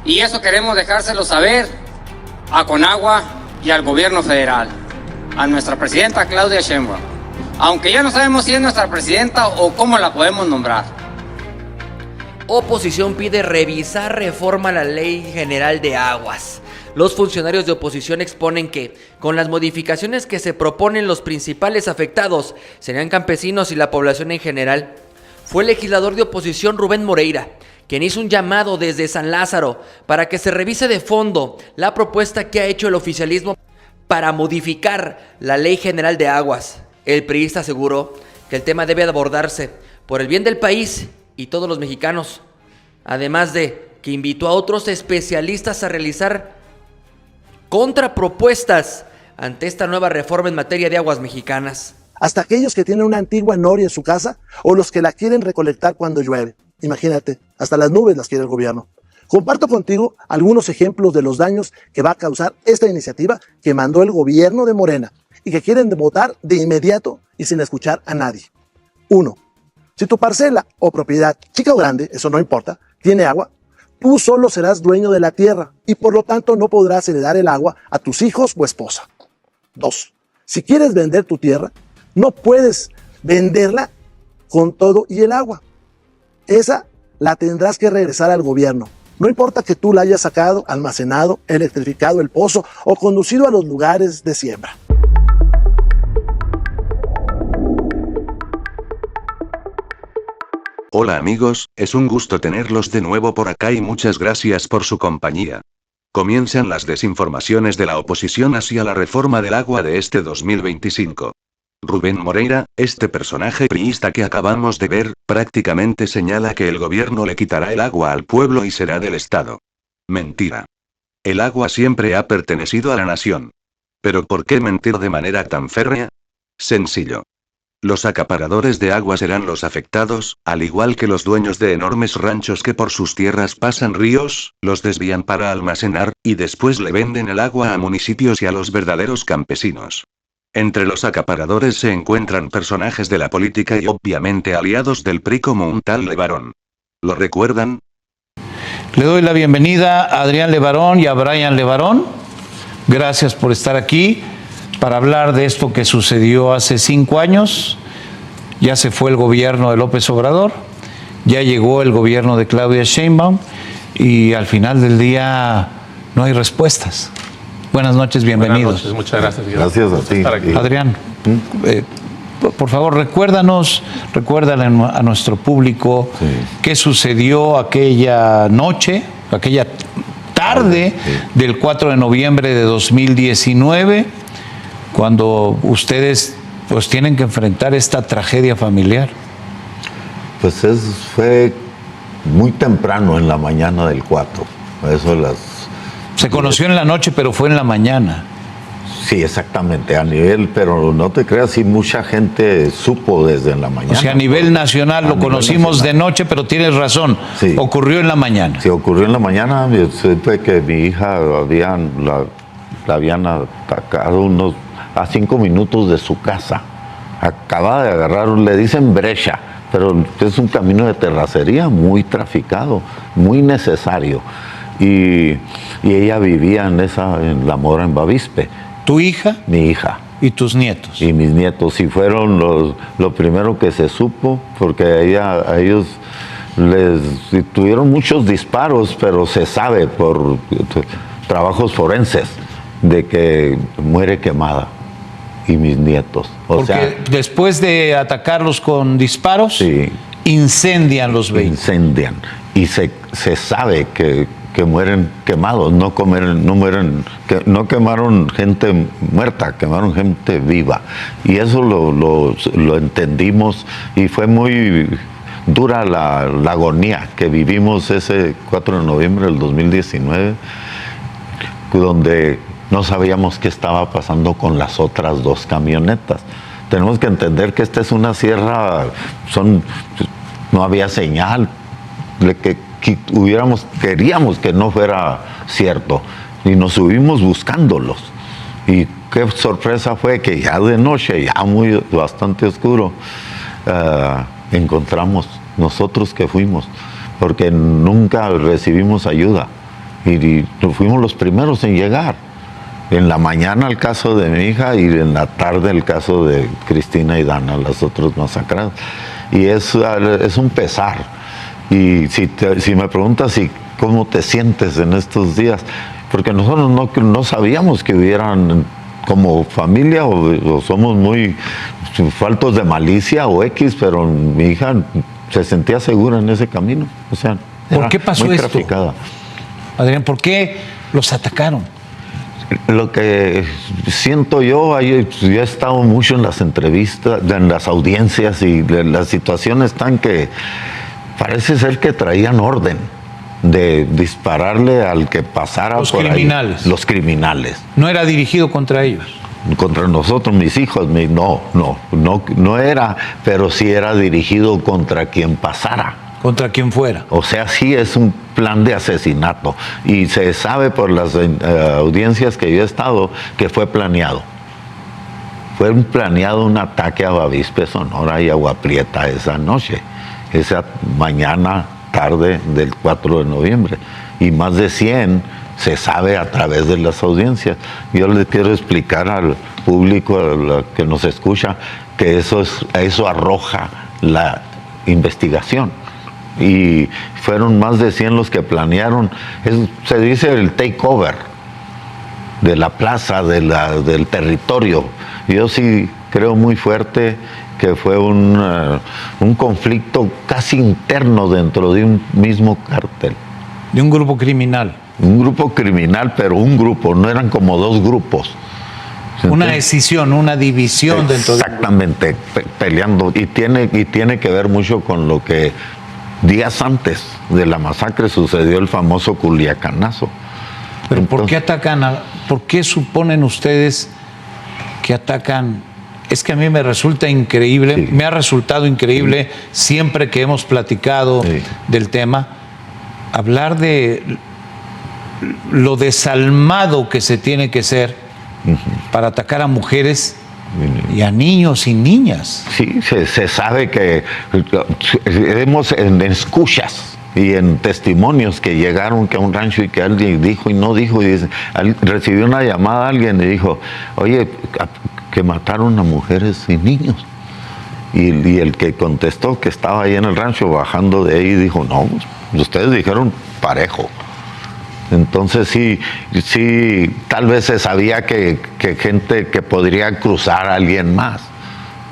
Y eso queremos dejárselo saber a Conagua y al gobierno federal, a nuestra presidenta Claudia Sheinbaum, aunque ya no sabemos si es nuestra presidenta o cómo la podemos nombrar. Oposición pide revisar reforma a la Ley General de Aguas. Los funcionarios de oposición exponen que, con las modificaciones que se proponen, los principales afectados serían campesinos y la población en general. Fue el legislador de oposición Rubén Moreira quien hizo un llamado desde San Lázaro para que se revise de fondo la propuesta que ha hecho el oficialismo para modificar la Ley General de Aguas. El priista aseguró que el tema debe abordarse por el bien del país y todos los mexicanos, además de que invitó a otros especialistas a realizar contrapropuestas ante esta nueva reforma en materia de aguas mexicanas. Hasta aquellos que tienen una antigua noria en su casa o los que la quieren recolectar cuando llueve. Imagínate, hasta las nubes las quiere el gobierno. Comparto contigo algunos ejemplos de los daños que va a causar esta iniciativa que mandó el gobierno de Morena y que quieren votar de inmediato y sin escuchar a nadie. 1. Si tu parcela o propiedad, chica o grande, eso no importa, tiene agua, tú solo serás dueño de la tierra y por lo tanto no podrás heredar el agua a tus hijos o esposa. 2. Si quieres vender tu tierra, no puedes venderla con todo y el agua. Esa la tendrás que regresar al gobierno. No importa que tú la hayas sacado, almacenado, electrificado el pozo o conducido a los lugares de siembra. Hola amigos, es un gusto tenerlos de nuevo por acá y muchas gracias por su compañía. Comienzan las desinformaciones de la oposición hacia la reforma del agua de este 2025. Rubén Moreira, este personaje priista que acabamos de ver, prácticamente señala que el gobierno le quitará el agua al pueblo y será del Estado. Mentira. El agua siempre ha pertenecido a la nación. ¿Pero por qué mentir de manera tan férrea? Sencillo. Los acaparadores de agua serán los afectados, al igual que los dueños de enormes ranchos que por sus tierras pasan ríos, los desvían para almacenar, y después le venden el agua a municipios y a los verdaderos campesinos. Entre los acaparadores se encuentran personajes de la política y obviamente aliados del PRI como un tal Levarón. ¿Lo recuerdan? Le doy la bienvenida a Adrián Levarón y a Brian Levarón. Gracias por estar aquí para hablar de esto que sucedió hace 5 años. Ya se fue el gobierno de López Obrador, ya llegó el gobierno de Claudia Sheinbaum y al final del día no hay respuestas. Buenas noches, bienvenidos. Buenas noches, muchas gracias. Gracias a ti. Adrián, por favor, recuérdale a nuestro público qué sucedió aquella noche, aquella tarde del 4 de noviembre de 2019, cuando ustedes pues tienen que enfrentar esta tragedia familiar. Pues fue muy temprano en la mañana del 4. Se conoció en la noche, pero fue en la mañana. Sí, exactamente, pero no te creas, sí, mucha gente supo desde la mañana. O sea, a nivel nacional lo conocimos de noche, pero tienes razón, sí. Ocurrió en la mañana. Sí, ocurrió en la mañana, supe que mi hija la habían atacado a 5 minutos de su casa. Acaba de agarrar, le dicen brecha, pero es un camino de terracería muy traficado, muy necesario. Y ella vivía en La Mora, en Bavispe. ¿Tu hija? Mi hija. ¿Y tus nietos? Y mis nietos, y fueron lo primero que se supo, porque a ellos les tuvieron muchos disparos, pero se sabe por trabajos forenses de que muere quemada. Y mis nietos. Porque después de atacarlos con disparos, sí, incendian los vehículos. Incendian. Y se sabe que mueren quemados, no quemaron gente muerta, quemaron gente viva. Y eso lo entendimos y fue muy dura la agonía que vivimos ese 4 de noviembre del 2019, donde no sabíamos qué estaba pasando con las otras 2 camionetas. Tenemos que entender que esta es una sierra, no había señal, queríamos que no fuera cierto, y nos subimos buscándolos. Y qué sorpresa fue que ya de noche, ya bastante oscuro, encontramos nosotros que fuimos, porque nunca recibimos ayuda. y fuimos los primeros en llegar. En la mañana el caso de mi hija y en la tarde el caso de Cristina y Dana, las otras masacradas. Y es un pesar. Y si me preguntas cómo te sientes en estos días, porque nosotros no sabíamos que hubieran como familia o somos muy faltos de malicia o X, pero mi hija se sentía segura en ese camino. O sea, ¿por qué pasó muy esto? traficada. Adrián, ¿por qué los atacaron? Lo que siento yo he estado mucho en las entrevistas, en las audiencias y las situaciones tan que parece ser que traían orden de dispararle al que pasara Los por criminales. ahí. Los criminales. ¿No era dirigido contra ellos? Contra nosotros, mis hijos, no era, pero sí era dirigido contra quien pasara. Contra quien fuera. O sea, sí es un plan de asesinato y se sabe por las audiencias que yo he estado que fue planeado. Fue planeado un ataque a Bavispe, Sonora y Agua Prieta esa noche, esa mañana, tarde del 4 de noviembre. Y más de 100 se sabe a través de las audiencias. Yo les quiero explicar al público que nos escucha que eso arroja la investigación. Y fueron más de 100 los que planearon, se dice el takeover de la plaza, del territorio. Yo sí creo muy fuerte que fue un conflicto casi interno dentro de un mismo cártel. De un grupo criminal. Un grupo criminal, pero un grupo, no eran como dos grupos. Una decisión, una división dentro de... Exactamente, peleando. Y tiene que ver mucho con lo que días antes de la masacre sucedió el famoso Culiacanazo. Pero ¿por qué atacan? ¿Por qué suponen ustedes que atacan? Es que a mí me resulta increíble, Sí. me ha resultado increíble siempre que hemos platicado del tema, hablar de lo desalmado que se tiene que ser para atacar a mujeres y a niños y niñas. Sí, se sabe que vemos en escuchas y en testimonios que llegaron que a un rancho y que alguien dijo y no dijo, y dice, recibió una llamada a alguien y dijo, oye, que mataron a mujeres y niños. Y el que contestó que estaba ahí en el rancho bajando de ahí dijo, no, ustedes dijeron parejo. Entonces sí, tal vez se sabía que gente que podría cruzar a alguien más,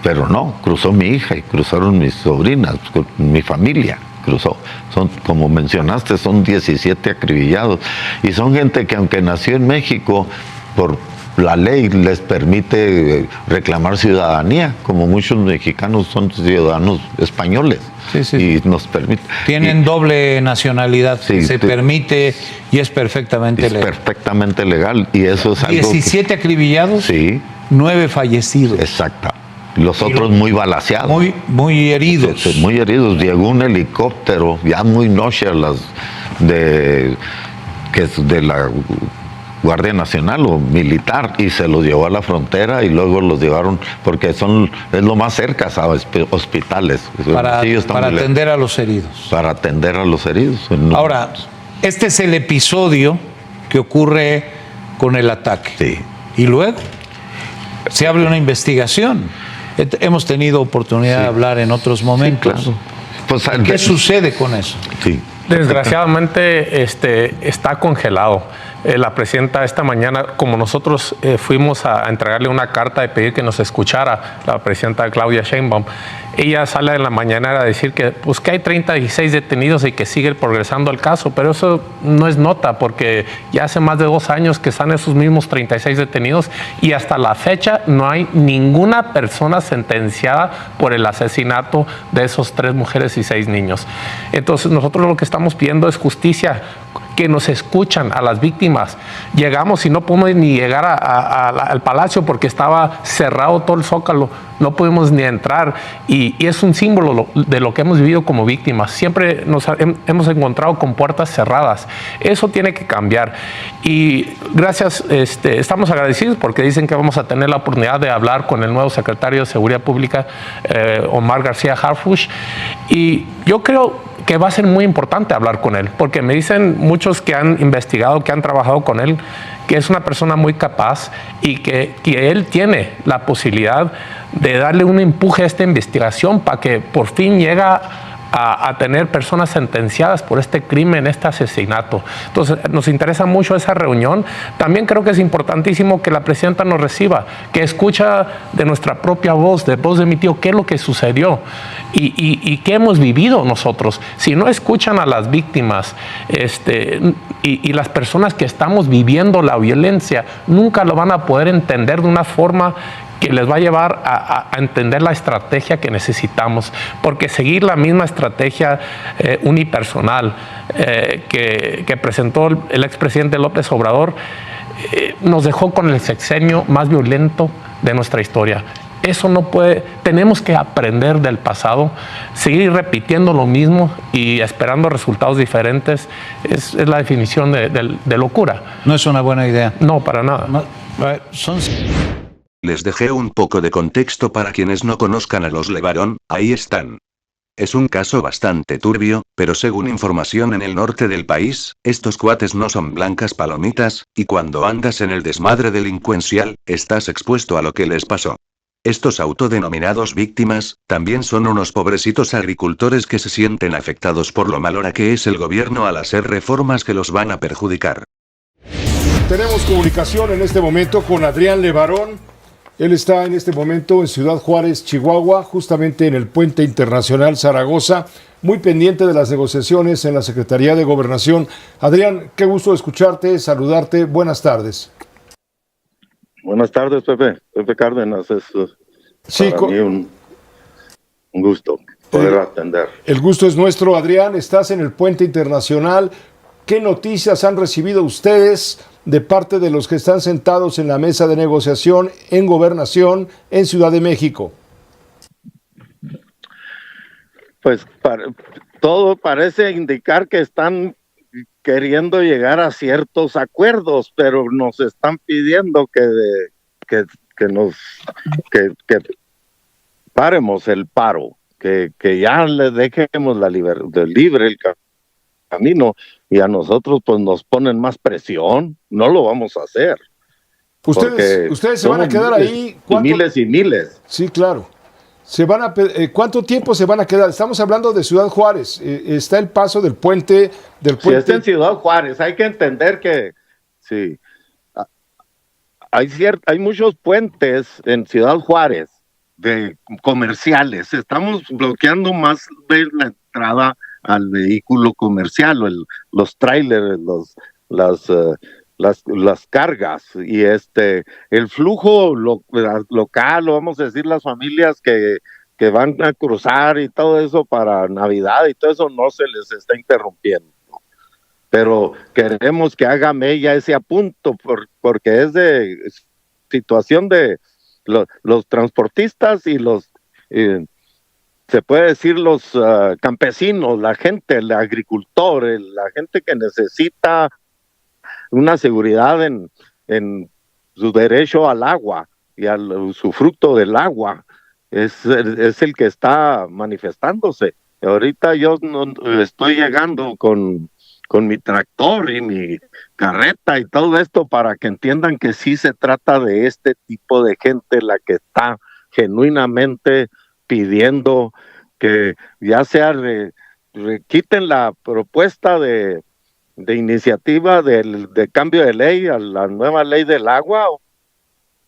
pero no, cruzó mi hija y cruzaron mis sobrinas, mi familia cruzó. Son, como mencionaste, son 17 acribillados y son gente que aunque nació en México, por la ley les permite reclamar ciudadanía, como muchos mexicanos son ciudadanos españoles. Sí. Y nos permite. Tienen doble nacionalidad, Sí, se permite y es perfectamente legal. Perfectamente legal y eso es algo 17 acribillados, Sí, 9 fallecidos. exacta. Los otros muy balaceados. Muy heridos. Sí, muy heridos. Llegó un helicóptero ya muy noche que es de la Guardia Nacional o militar y se los llevó a la frontera y luego los llevaron porque es lo más cerca a hospitales. Para atender a los heridos. Para atender a los heridos. Ahora, este es el episodio que ocurre con el ataque. Sí. Y luego se abre una investigación. Hemos tenido oportunidad de hablar en otros momentos. Sí, claro. Pues, ¿Qué sucede con eso? Sí. Desgraciadamente está congelado. La presidenta esta mañana, como nosotros fuimos a entregarle una carta de pedir que nos escuchara, la presidenta Claudia Sheinbaum, ella sale en la mañana a decir que hay 36 detenidos y que sigue progresando el caso, pero eso no es nota porque ya hace más de 2 años que están esos mismos 36 detenidos y hasta la fecha no hay ninguna persona sentenciada por el asesinato de esos 3 mujeres y 6 niños. Entonces nosotros lo que estamos pidiendo es justicia, que nos escuchan a las víctimas. Llegamos y no pudimos ni llegar al palacio porque estaba cerrado todo el Zócalo, no pudimos ni entrar y es un símbolo de lo que hemos vivido como víctimas. Siempre nos hemos encontrado con puertas cerradas. Eso tiene que cambiar y gracias, estamos agradecidos porque dicen que vamos a tener la oportunidad de hablar con el nuevo secretario de Seguridad Pública, Omar García Harfuch, y yo creo que va a ser muy importante hablar con él, porque me dicen muchos que han investigado, que han trabajado con él, que es una persona muy capaz y que él tiene la posibilidad de darle un empuje a esta investigación para que por fin llegue a tener personas sentenciadas por este crimen, este asesinato. Entonces, nos interesa mucho esa reunión. También creo que es importantísimo que la presidenta nos reciba, que escucha de nuestra propia voz, de voz de mi tío, qué es lo que sucedió y qué hemos vivido nosotros. Si no escuchan a las víctimas y las personas que estamos viviendo la violencia, nunca lo van a poder entender de una forma que les va a llevar a entender la estrategia que necesitamos, porque seguir la misma estrategia unipersonal que presentó el expresidente López Obrador nos dejó con el sexenio más violento de nuestra historia. Eso no puede, tenemos que aprender del pasado, seguir repitiendo lo mismo y esperando resultados diferentes es la definición de locura. No es una buena idea. No, para nada. Les dejé un poco de contexto para quienes no conozcan a los Levarón, ahí están. Es un caso bastante turbio, pero según información en el norte del país, estos cuates no son blancas palomitas, y cuando andas en el desmadre delincuencial, estás expuesto a lo que les pasó. Estos autodenominados víctimas, también son unos pobrecitos agricultores que se sienten afectados por lo malora que es el gobierno al hacer reformas que los van a perjudicar. Tenemos comunicación en este momento con Adrián Levarón. Él está en este momento en Ciudad Juárez, Chihuahua, justamente en el Puente Internacional Zaragoza, muy pendiente de las negociaciones en la Secretaría de Gobernación. Adrián, qué gusto escucharte, saludarte. Buenas tardes. Buenas tardes, Pepe. Pepe Cárdenas, es para mí un gusto poder atender. El gusto es nuestro, Adrián. Estás en el Puente Internacional. ¿Qué noticias han recibido ustedes de parte de los que están sentados en la mesa de negociación en Gobernación en Ciudad de México? Pues todo parece indicar que están queriendo llegar a ciertos acuerdos, pero nos están pidiendo que paremos el paro, que ya le dejemos libre el camino, y a nosotros pues nos ponen más presión. No lo vamos a hacer. Ustedes se van a quedar ahí. Miles y miles. Sí, claro. ¿Cuánto tiempo se van a quedar? Estamos hablando de Ciudad Juárez. Está el paso del puente. Sí, está en Ciudad Juárez. Hay que entender que sí, hay muchos puentes en Ciudad Juárez de comerciales. Estamos bloqueando más de la entrada al vehículo comercial, los trailers, las cargas, y el flujo local, vamos a decir, las familias que van a cruzar y todo eso para Navidad y todo eso no se les está interrumpiendo. Pero queremos que haga mella ese apunto, porque es de situación de los transportistas y se puede decir los campesinos, la gente, el agricultor, la gente que necesita una seguridad en su derecho al agua y a su fruto del agua, es el que está manifestándose. Ahorita yo no estoy llegando con mi tractor y mi carreta y todo esto para que entiendan que sí se trata de este tipo de gente la que está genuinamente pidiendo que ya sea quiten la propuesta de iniciativa de cambio de ley a la nueva ley del agua,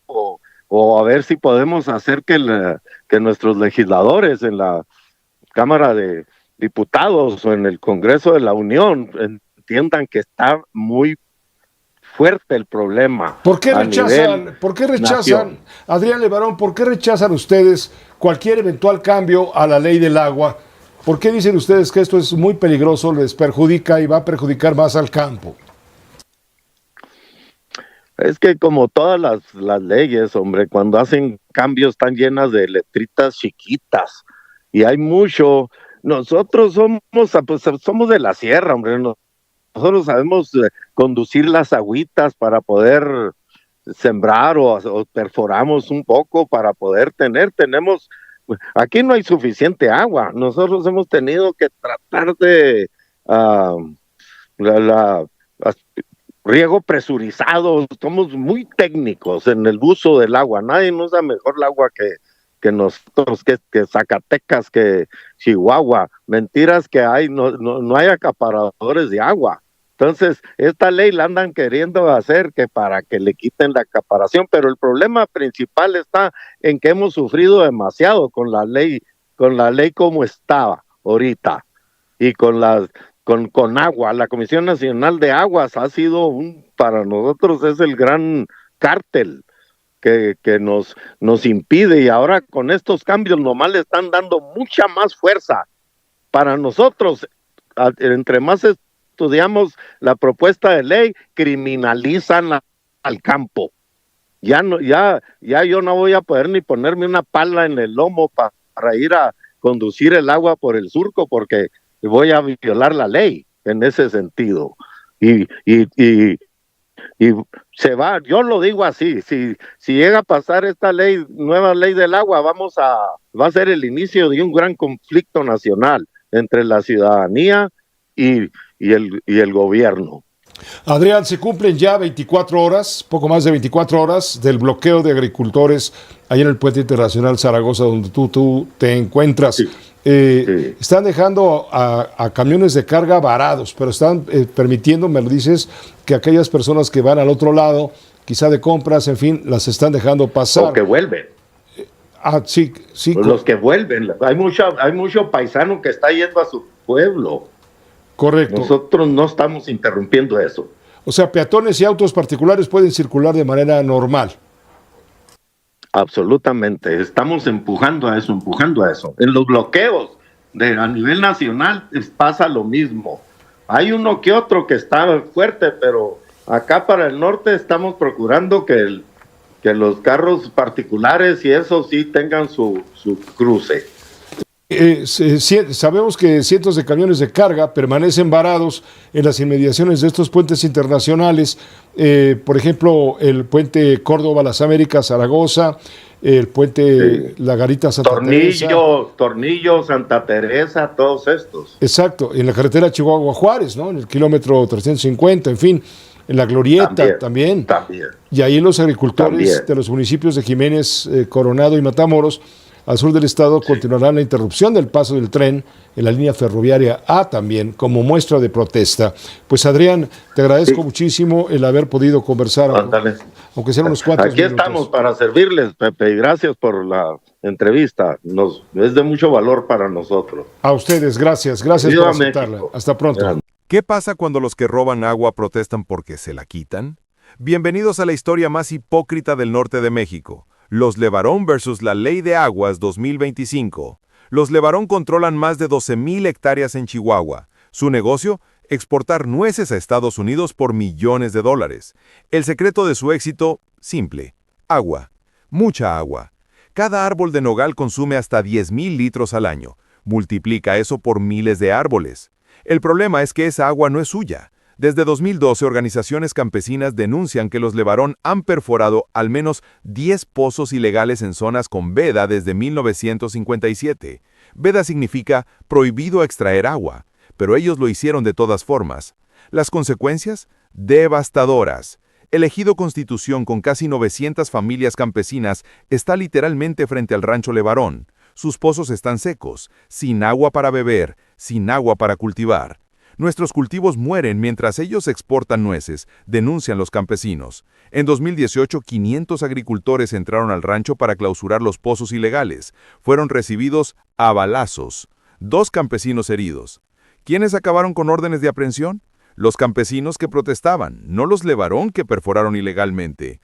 o a ver si podemos hacer que nuestros legisladores en la Cámara de Diputados o en el Congreso de la Unión entiendan que está muy fuerte el problema. ¿Por qué rechazan, Adrián Levarón, por qué rechazan ustedes cualquier eventual cambio a la ley del agua? ¿Por qué dicen ustedes que esto es muy peligroso, les perjudica y va a perjudicar más al campo? Es que como todas las leyes, hombre, cuando hacen cambios están llenas de letritas chiquitas y hay mucho. Nosotros somos de la sierra, hombre. Nosotros sabemos conducir las agüitas para poder sembrar o perforamos un poco para poder tenemos aquí no hay suficiente agua. Nosotros hemos tenido que tratar de ah, la riego presurizado. Somos muy técnicos en el uso del agua. Nadie nos da mejor el agua que nosotros, que Zacatecas, que Chihuahua. Mentiras que hay, no hay acaparadores de agua. Entonces, esta ley la andan queriendo hacer que para que le quiten la acaparación, pero el problema principal está en que hemos sufrido demasiado con la ley como estaba ahorita, y con agua. La Comisión Nacional de Aguas ha sido para nosotros es el gran cártel que nos impide, y ahora con estos cambios nomás le están dando mucha más fuerza. Para nosotros, entre más estudiamos la propuesta de ley, criminalizan al campo. Ya yo no voy a poder ni ponerme una pala en el lomo para ir a conducir el agua por el surco, porque voy a violar la ley en ese sentido. Y se va, yo lo digo así, si llega a pasar esta nueva ley del agua, va a ser el inicio de un gran conflicto nacional entre la ciudadanía y el gobierno. Adrián, se cumplen ya 24 horas, poco más de 24 horas del bloqueo de agricultores ahí en el Puente Internacional Zaragoza, donde tú te encuentras. Sí. Están dejando a camiones de carga varados, pero están permitiendo, me lo dices, que aquellas personas que van al otro lado, quizá de compras, en fin, las están dejando pasar. O que vuelven. Sí. Pues los que vuelven. Hay mucho paisano que está yendo a su pueblo. Correcto. Nosotros no estamos interrumpiendo eso. O sea, peatones y autos particulares pueden circular de manera normal. Absolutamente. Estamos empujando a eso. En los bloqueos a nivel nacional pasa lo mismo. Hay uno que otro que está fuerte, pero acá para el norte estamos procurando que los carros particulares y eso sí tengan su cruce. Sabemos que cientos de camiones de carga permanecen varados en las inmediaciones de estos puentes internacionales, por ejemplo, el puente Córdoba-Las Américas, Zaragoza, el puente La Garita-Santa Teresa. Tornillo, Santa Teresa, todos estos. Exacto, en la carretera Chihuahua-Juárez, ¿no? En el kilómetro 350, en fin, en la Glorieta también. Y ahí los agricultores de los municipios de Jiménez, Coronado y Matamoros, al sur del estado, continuarán la interrupción del paso del tren en la línea ferroviaria A también, como muestra de protesta. Pues Adrián, te agradezco muchísimo el haber podido conversar, aunque sean unos cuantos minutos. Aquí estamos para servirles, Pepe, y gracias por la entrevista. Es de mucho valor para nosotros. A ustedes, gracias por aceptarla. México. Hasta pronto. ¿Qué pasa cuando los que roban agua protestan porque se la quitan? Bienvenidos a la historia más hipócrita del norte de México. Los Levarón versus la Ley de Aguas 2025. Los Levarón controlan más de 12,000 hectáreas en Chihuahua. Su negocio, exportar nueces a Estados Unidos por millones de dólares. El secreto de su éxito, simple. Agua. Mucha agua. Cada árbol de nogal consume hasta 10,000 litros al año. Multiplica eso por miles de árboles. El problema es que esa agua no es suya. Desde 2012, organizaciones campesinas denuncian que los Levarón han perforado al menos 10 pozos ilegales en zonas con veda desde 1957. Veda significa prohibido extraer agua, pero ellos lo hicieron de todas formas. Las consecuencias, devastadoras. El ejido Constitución, con casi 900 familias campesinas, está literalmente frente al rancho Levarón. Sus pozos están secos, sin agua para beber, sin agua para cultivar. Nuestros cultivos mueren mientras ellos exportan nueces, denuncian los campesinos. En 2018, 500 agricultores entraron al rancho para clausurar los pozos ilegales. Fueron recibidos a balazos. 2 campesinos heridos. ¿Quiénes acabaron con órdenes de aprehensión? Los campesinos que protestaban, no los Levarón que perforaron ilegalmente.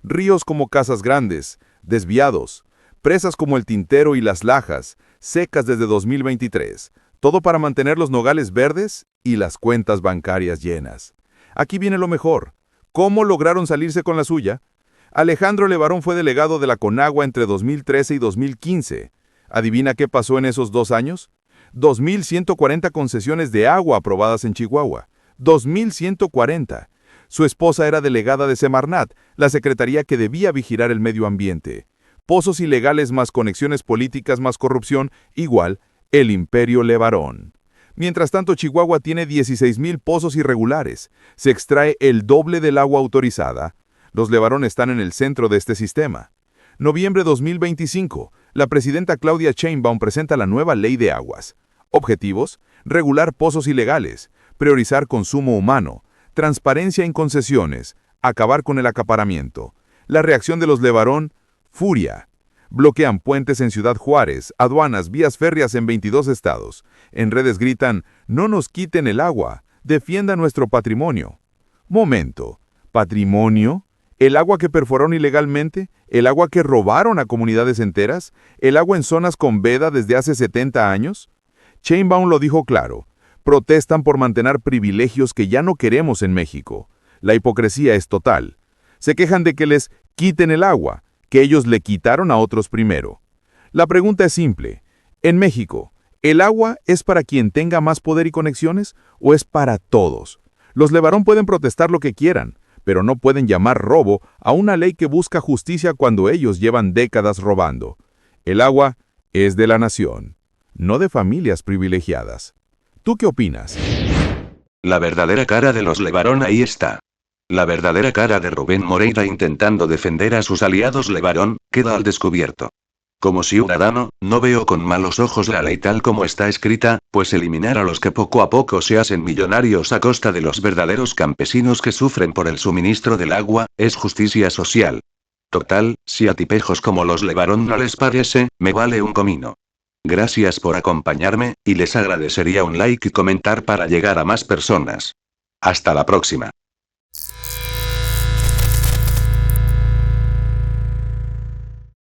Ríos como Casas Grandes, desviados. Presas como el Tintero y Las Lajas, secas desde 2023. Todo para mantener los nogales verdes y las cuentas bancarias llenas. Aquí viene lo mejor. ¿Cómo lograron salirse con la suya? Alejandro Levarón fue delegado de la Conagua entre 2013 y 2015. ¿Adivina qué pasó en esos 2 años? 2,140 concesiones de agua aprobadas en Chihuahua. 2,140. Su esposa era delegada de Semarnat, la secretaría que debía vigilar el medio ambiente. Pozos ilegales más conexiones políticas más corrupción igual el imperio Levarón. Mientras tanto, Chihuahua tiene 16,000 pozos irregulares. Se extrae el doble del agua autorizada. Los Levarón están en el centro de este sistema. Noviembre 2025, la presidenta Claudia Sheinbaum presenta la nueva Ley de Aguas. Objetivos: regular pozos ilegales, priorizar consumo humano, transparencia en concesiones, acabar con el acaparamiento. La reacción de los Levarón: furia. Bloquean puentes en Ciudad Juárez, aduanas, vías férreas en 22 estados. En redes gritan: no nos quiten el agua, defienda nuestro patrimonio. Momento, ¿patrimonio? ¿El agua que perforaron ilegalmente? ¿El agua que robaron a comunidades enteras? ¿El agua en zonas con veda desde hace 70 años? Sheinbaum lo dijo claro: protestan por mantener privilegios que ya no queremos en México. La hipocresía es total. Se quejan de que les quiten el agua, que ellos le quitaron a otros primero. La pregunta es simple. En México, ¿el agua es para quien tenga más poder y conexiones o es para todos? Los Levarón pueden protestar lo que quieran, pero no pueden llamar robo a una ley que busca justicia cuando ellos llevan décadas robando. El agua es de la nación, no de familias privilegiadas. ¿Tú qué opinas? La verdadera cara de los Levarón ahí está. La verdadera cara de Rubén Moreira intentando defender a sus aliados Levarón queda al descubierto. Como ciudadano, no veo con malos ojos la ley tal como está escrita, pues eliminar a los que poco a poco se hacen millonarios a costa de los verdaderos campesinos que sufren por el suministro del agua, es justicia social. Total, si a tipejos como los Levarón no les parece, me vale un comino. Gracias por acompañarme, y les agradecería un like y comentar para llegar a más personas. Hasta la próxima.